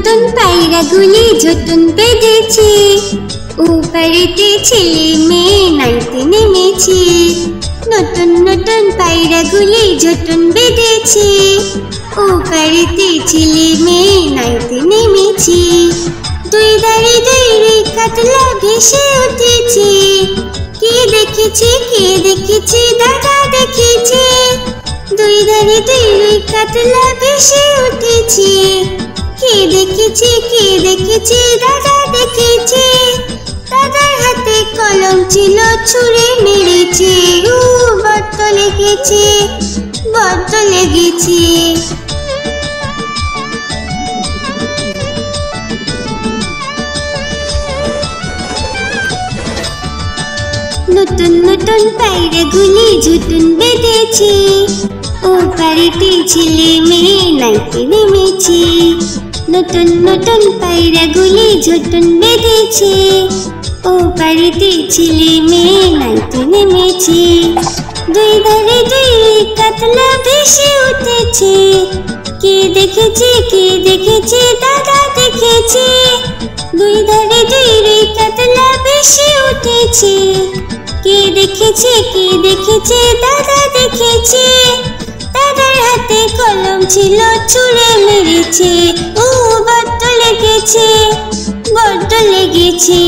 নতুন পায়রাগুলি ঝুটুন বেঁধেছে, ওপারেতে ছেলে মেয়ে নাইতে নেমেছে। নতুন নতুন পায়রাগুলি ঝুটুন বেঁধেছে, ওপারেতে ছেলে মেয়ে নাইতে নেমেছে। দুই ধারে দুই রুই কাতলা ভেসে উঠেছে, কে দেখেছে কে দেখেছে দাদা দেখেছে। দুই ধারে দুই রুই কাতলা ভেসে উঠেছে, কে দেখেছে কে দেখেছে দাদা দেখেছে। দাদার হাতে কলম ছিল ছুঁড়ে মেরেছে, বড্ড লেগেছে বড্ড লেগেছে। নতুন নতুন পায়রাগুলি ঝুটুন বেঁধেছে, ওপারেতে ছেলে মেয়ে নাইতে নেমেছে। নতুন নতুন পায়রাগুলি ঝুটুন বেঁধেছে, ওপারেতে ছেলে মেয়ে নাইতে নেমেছে। দুই ধারে দুই কাতলা ভেসে উঠেছে, কে দেখেছে কে দেখেছে দাদা দেখেছে। দুই ধারে দুই কাতলা ভেসে উঠেছে, কে দেখেছে কে দেখেছে দাদা দেখেছে। দাদার হাতে কলম ছিল ছুঁড়ে মেরেছে, বড্ড লেগেছে বড্ড লেগেছে।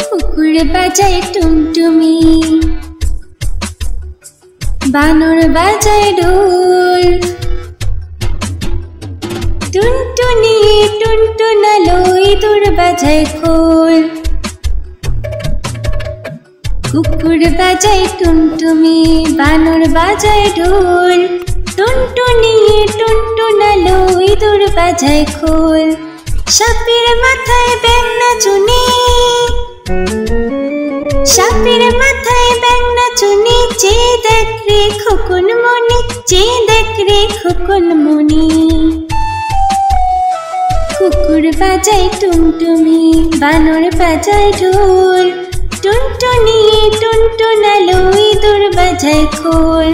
কুকুর বাজায় টুমটুমি, বানর বাজায় ঢোল, টুনটুনি টুনটুনালো ইঁদুর বাজায় খোল। কুকুর বাজায় টুমটুমি, বানর বাজায় ঢোল, টুনটুনি টুনটুনালো ইঁদুর বাজায় খোল। সাপের মাথায় ব্যাঙ নাচুনি, সাপের মাথায় ব্যাঙ নাচুনি, চেয়ে দেখ রে খোকন মনি, চেয়ে দেখ রে খোকন মনি। কুকুর বাজায় টুমটুমি, বানর বাজায় ঢোল, টুনটুনি টুনটুনালো ইঁদুর বাজায় খোল।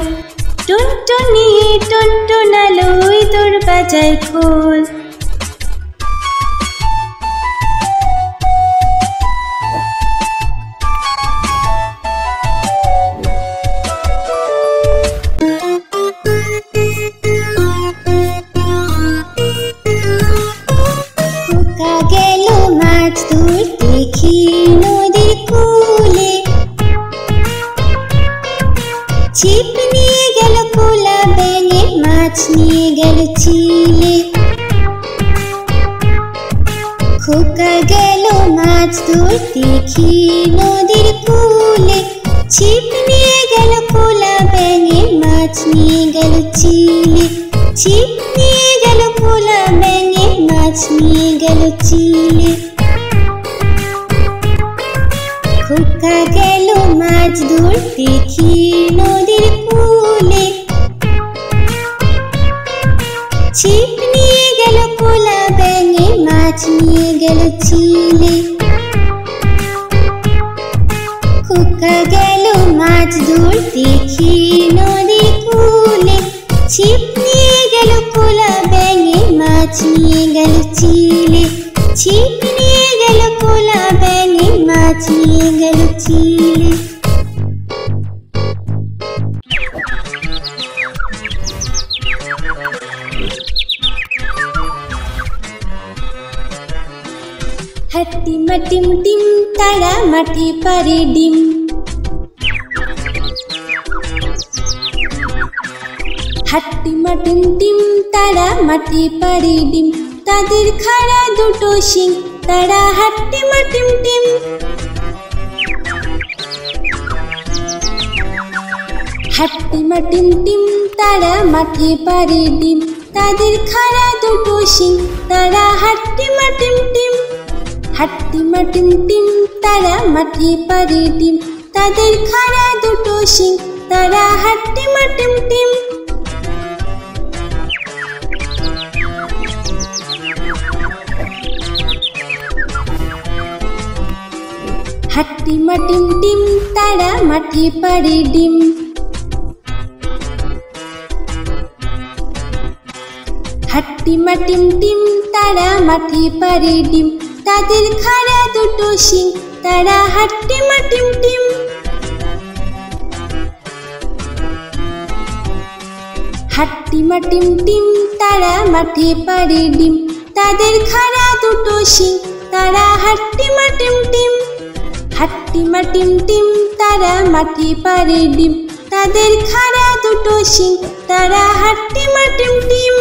টুনটুনি টুনটুনালো ইঁদুর বাজায় খোল। ছিপ নিয়ে গেল কোলা ব্যাঙে, মাছ নিয়ে গেল চিলে। খোকা গেল মাছ ধরতে দেখি নদীর কূলে। ছিপ নিয়ে গেল কোলা ব্যাঙে, মাছ নিয়ে গেল চিলে। ছিপ নিয়ে গেল কোলা ব্যাঙে, মাছ নিয়ে গেল চিলে। খোকা গেল মাছ ধরতে দেখি নদীর কূলে। ছিপ নিয়ে গেল কোলা ব্যাঙে, মাছ নিয়ে গেল চিলে। খোকা গেল মাছ ধরতে দেখি নদীর কূলে। ছিপ নিয়ে গেল কোলা ব্যাঙে, মাছ নিয়ে গেল চিলে। ছিপ নিয়ে গেল কোলা ব্যাঙে, মাছ নিয়ে গেল চিলে। হাট্টিমা টিম টিম তারা মাঠে পারে ডিম। হাট্টিমা টিম টিম তারা মাঠে পারে ডিম। তাদের খাড়া দুটো শিং, তারা হাট্টিমা টিম টিম। হাট্টিমা টিম টিম তারা মাঠে পারে ডিম। তাদের খাড়া দুটো শিং, তারা হাট্টিমা টিম টিম। হাট্টিমা টিম টিম তারা মাঠে পারে ডিম। তাদের খাড়া দুটো শিং, তারা হাট্টিমা টিম টিম। হাট্টিমা টিম টিম তারা মাঠে পাড়ে ডিম। হাট্টিমা টিম টিম তারা মাঠে পাড়ে ডিম, তাদের খাড়া দুটো শিং, তারা হাট্টিমা টিম টিম। হাট্টিমা টিম টিম তারা মাঠে পাড়ে ডিম, তাদের খাড়া দুটো শিং, তারা হাট্টিমা টিম টিম। হাট্টিমা টিম টিম তারা মাঠে পাড়ে ডিম, তাদের খাড়া দুটো শিং, তারা হাট্টিমা টিম টিম।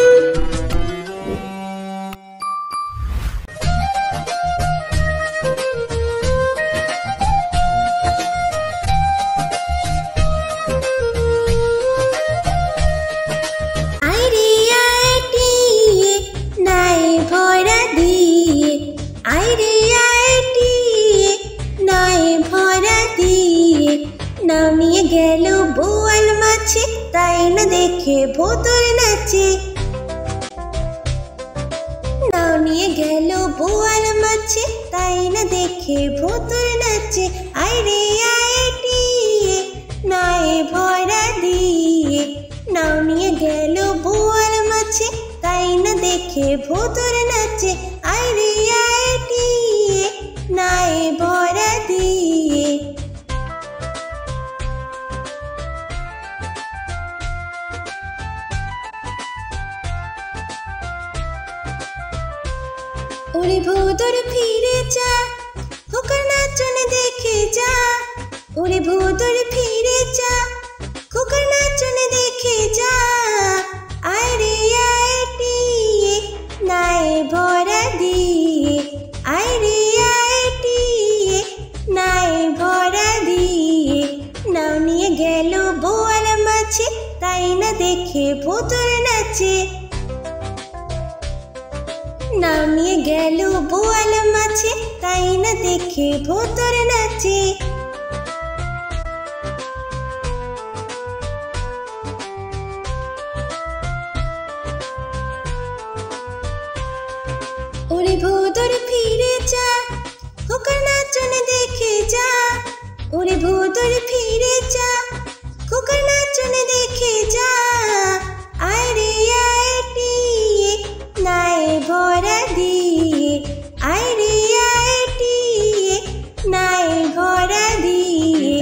নাও নিয়ে গেল বোয়াল মাছে, তাই না দেখে ভোতর নাচে। নাও নিয়ে গেল বোয়াল মাছে, তাই না দেখে ভোতর নাচে। আইরে আইটিয়ে নয় ভরা দিয়ে, নাও নিয়ে গেল বোয়াল মাছে, তাই না দেখে ভোতর নাচে। আইরে আইটিয়ে নয় ভরা দিয়ে। ওরে ভোদর ফিরে যা, খোকার নাচন দেখে যা। ওরে ভোদর ফিরে যা, খোকার নাচন দেখে যা। আইরে আইটিয়ে নাই ভরা দিয়ে, আইরে আইটিয়ে নাই ভরা দিয়ে। নাও নিয়ে গেল বোয়াল মাছে, তাই না দেখে ভোতর নাচে। নাও নিয়ে গেল বোয়াল মাছে, তাই না দেখে ভোতর নাচে। ওরে ভোদর ফিরে যা, খোকার নাচন দেখে যা। ওরে ভোদর ফিরে যা, খোকার নাচন দেখে যা। আইরে আইটিয়ে নাই ভরা দিয়ে, আইরে আইটিয়ে নাই ভরা দিয়ে।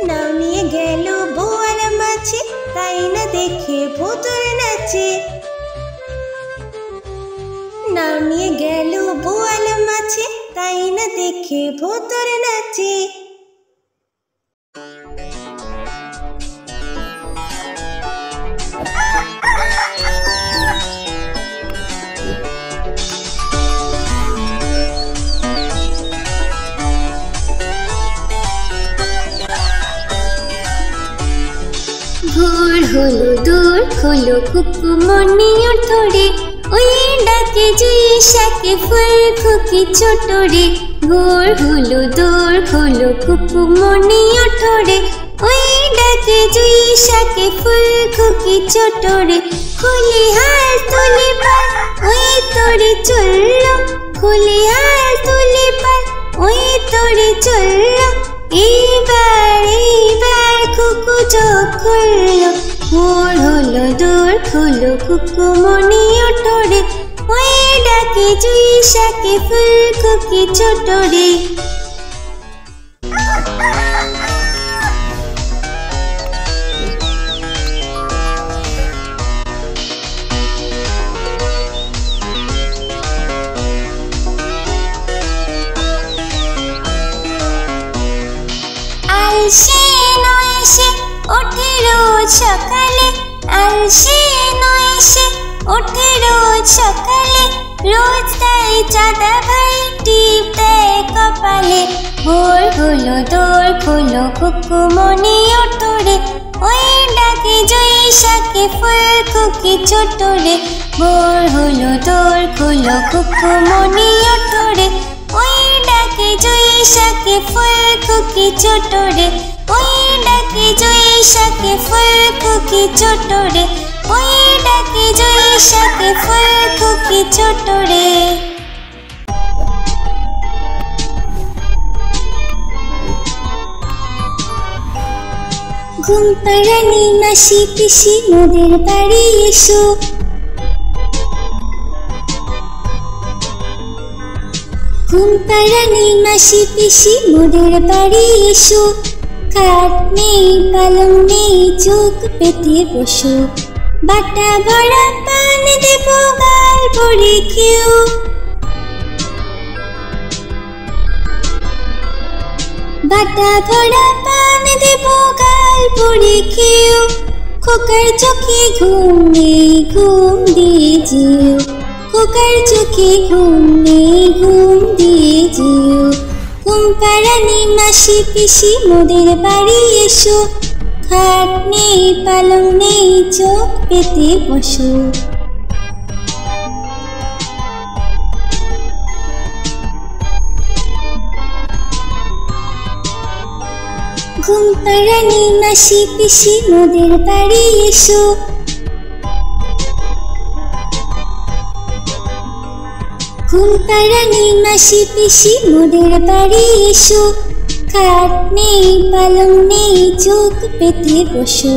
নাও নিয়ে গেল বোয়াল মাছে, তাই না দেখে ভোতর নাচে। নাও নিয়ে গেল বোয়াল মাছে, তাই না দেখে ভোতর নাচে। ভোর হলো দূর হলো কুকুমনি ওঠরে, ওই ডাকে জুই শাকে ফুল খুকি ছোট রে। ভোর হলো দূর হলো কুকুমনি ওঠরে, ওই ডাকে জুই শাকে ফুল খুকি ছোট রে। খুলি হাল তুলি পাল ওই তোরে চললো, খুলি হাল তুলি পাল ওই তোরে চললো। এইবার এইবার কুকু চোখ খুললো, ভোর হলো দূর হলো কুকুমনি ওঠরে, ওই ডাকে জুই শাকে ফুল খুকি ছোট রে। আলসে নয় সে ওঠে রোজ সকালে, আলসে নয় সে ওঠে রোজ সকালে। রোজ তাই চাঁদা ভাই টিপ দেয় কপালে। ভোর হলো দোর হলো কুকুমনি ওঠরে, ওই ডাকে জুই শাকে ফুল খুকি ছোট রে। ভোর হলো দোর হলো কুকুমনি ওঠরে, ওই ডাকে জুই শাকে ফুল খুকি ছোট রে। ওই ডাকে জুই শাকে ফুল খুকি ছোট রে, ওই ডাকে জুই শাকে ফুল খুকি ছোট রে। ঘুম পাড়ানি মাসি পিসি মোদের বাড়ি এসো। ঘুম পাড়ানি মাসি পিসি মোদের বাড়ি এসো। খাট নেই পালং নেই চোখ পেতে বসো। বাটা ভরা পান দেব গাল ভরে খেও। বাটা ভরা পান দেব গাল ভরে খেও। খোকার চোখে ঘুম নেই ঘুম দিয়ে যেও। খোকার চোখে ঘুম নেই ঘুম দিয়ে যেও। ঘুম পাড়ানি মাসি পিসি মোদের বাড়ি এসো। খাট নেই পালং নেই চোখ পেতে বসো। ঘুম পাড়ানি মাসি পিসি মোদের বাড়ি এসো। ঘুম পাড়ানি মাসি পিসি মোদের বাড়ি এসো। খাট নেই পালং নেই চোখ পেতে বসো।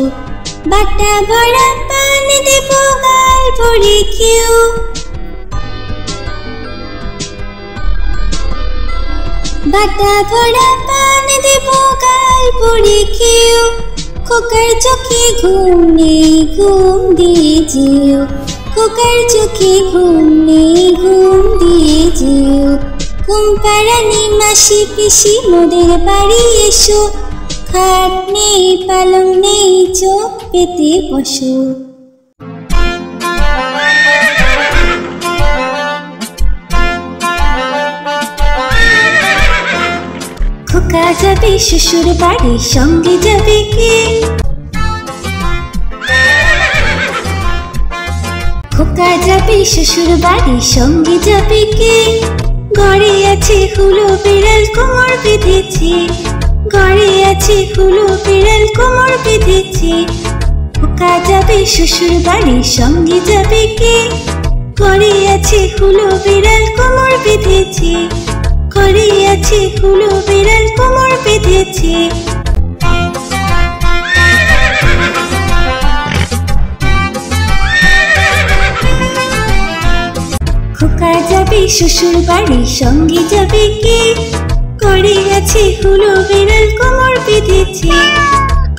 বাটা ভরা পান দেব গাল ভরে খেও। বাটা ভরা পান দেব গাল ভরে খেও। খোকার চোখে ঘুম নেই ঘুম দিয়ে যেও। খোকার চোখে ঘুম নেই ঘুম দিয়ে যেও। ঘুম পাড়ানি মাসি পিসি মোদের বাড়ি এসো। খাট নেই পালং নেই চোখ পেতে বসো। খোকা যাবে শ্বশুর বাড়ি সঙ্গে যাবে কে? খোকা যাবে শ্বশুর বাড়ি সঙ্গে যাবে কে? ঘরে আছে হুলো বিড়াল কোমর বেঁধেছে। ঘরে আছে হুলো বিড়াল কোমর বেঁধেছে। খোকা যাবে শ্বশুর বাড়ি সঙ্গে যাবে কে? ঘরে আছে হুলো বিড়াল কোমর বেঁধেছে। ঘরে আছে হুলো বিড়াল কোমর বেঁধেছে। খোকা যাবে শ্বশুর বাড়ি সঙ্গে যাবে কে? ঘরে আছে হুলো বিড়াল কোমর বেঁধেছে।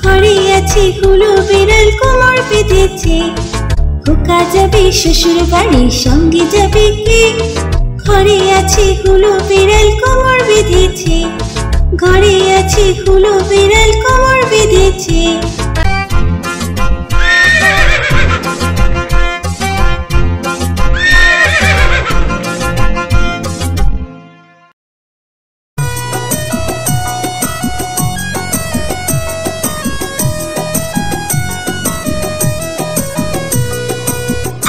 ঘরে আছে হুলো বিড়াল কোমর বেঁধেছে। খোকা যাবে শ্বশুর বাড়ি সঙ্গে যাবে কে? ঘরে আছে হুলো বিড়াল কোমর বেঁধেছে। ঘরে আছে হুলো বিড়াল কোমর বেঁধেছে।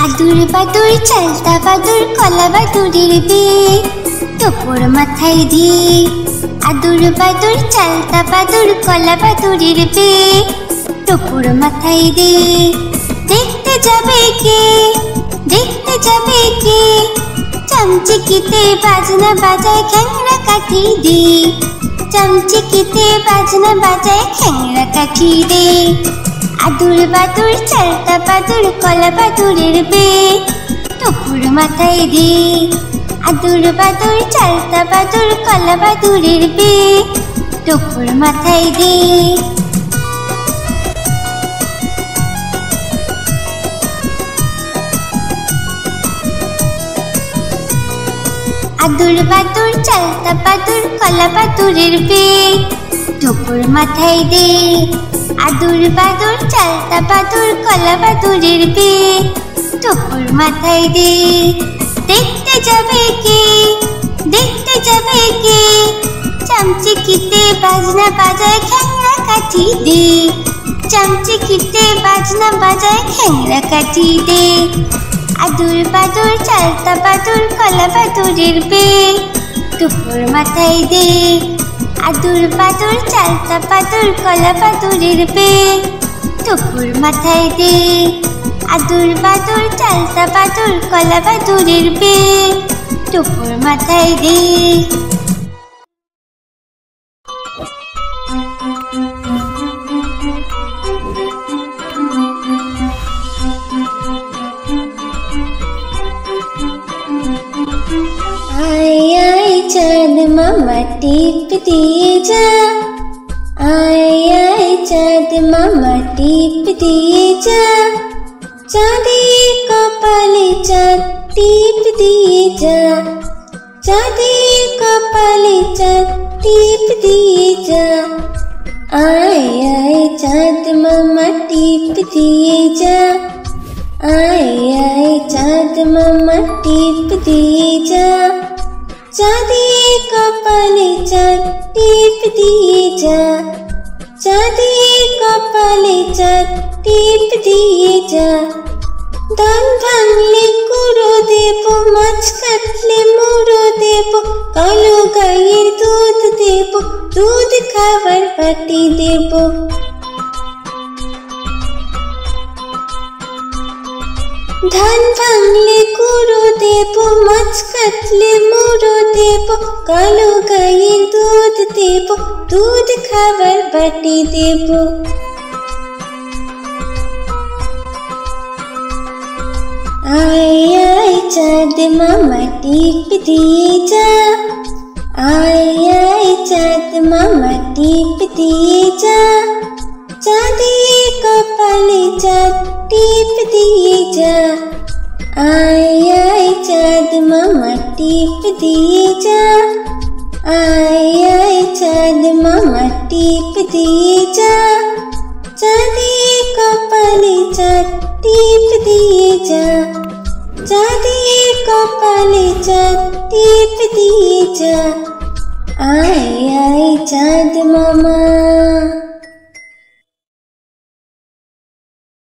আদুর বাদুর চালতা বাদুর কলা বাদুরের বিয়ে টোপর মাথায় দিয়ে। আদুর বাদুর চালতা বাদুর কলা বাদুরের বিয়ে টোপর মাথায় দিয়ে। দেখতে যাবে কে? দেখতে যাবে কে? চামচিকিতে বাজনা বাজায় খ্যাংরা কাঠি দিয়ে। চামচিকিতে বাজনা বাজায় খ্যাংরা কাঠি দিয়ে। আদুর বাদুর চালতা বাদুর কলা বাদুরের বিয়ে টোপর মাথায় দিয়ে। আদুর বাদুর চালতা বাদুর কলা বাদুরের বিয়ে টোপর মাথায় দিয়ে। আদুর বাদুর চালতা বাদুর কলা বাদুরের বিয়ে টোপর মাথায় দিয়ে। আদুর বাদুর চালতা বাদুর কলা বাদুরের বিয়ে টোপর মাথায় দিয়ে। দেখতে যাবে কে? দেখতে যাবে কে? চামচিকিতে বাজনা বাজায় খ্যাংরা কাঠি দিয়ে। চামচিকিতে বাজনা বাজায় খ্যাংরা কাঠি দিয়ে। আদুর বাদুর চালতা বাদুর কলা বাদুরের বিয়ে টোপর মাথায় দিয়ে। আদুর বাদুর চালতা বাদুর কলা বাদুরের বিয়ে টোপর মাথায় দিয়ে। আদুর বাদুর চালতা বাদুর কলা বাদুরের বিয়ে টোপর মাথায় দিয়ে। मामा टीप दिए जा, आए आए चाँद मामा टीप दिए जा, चाँदी कपाले चाँद टीप दिए जा, चाँदी कपाले चाँद टीप दिए जा, आए आए चाँद मामा टीप दिए जा, आए आए चाँद मामा टीप दिए जा, चाँदी कपाले चाँद टीप दिए जा, चाँदी कपाले चाँद टीप दिए जा, ধান ভাঙলে কুড়ো দেব, মাছ কাটলে মুড়ো দেব, কালো গাইয়ের দুধ দেব, দুধ খাবার বাটি দেব। ধান ভাঙলে কুড়ো দেব, মাছ কাটলে মুড়ো দেব, কালো গাইয়ের দুধ দেব, দুধ খাবার বাটি দেব। आए आए चाँद मामा टीप दिए जा, आए आए चाँद मामा टीप दिए जा, चाँदी कपाले चाँद टीप दिए जा, आए आए चाँद मामा टीप दिए जा, आए आए चाँद मामा टीप दिए जा, चाँदी कपाले चाँद टीप दिए जा, चाँदी कपाले चाँद टीप दिए जा, आए आए चाँद मामा।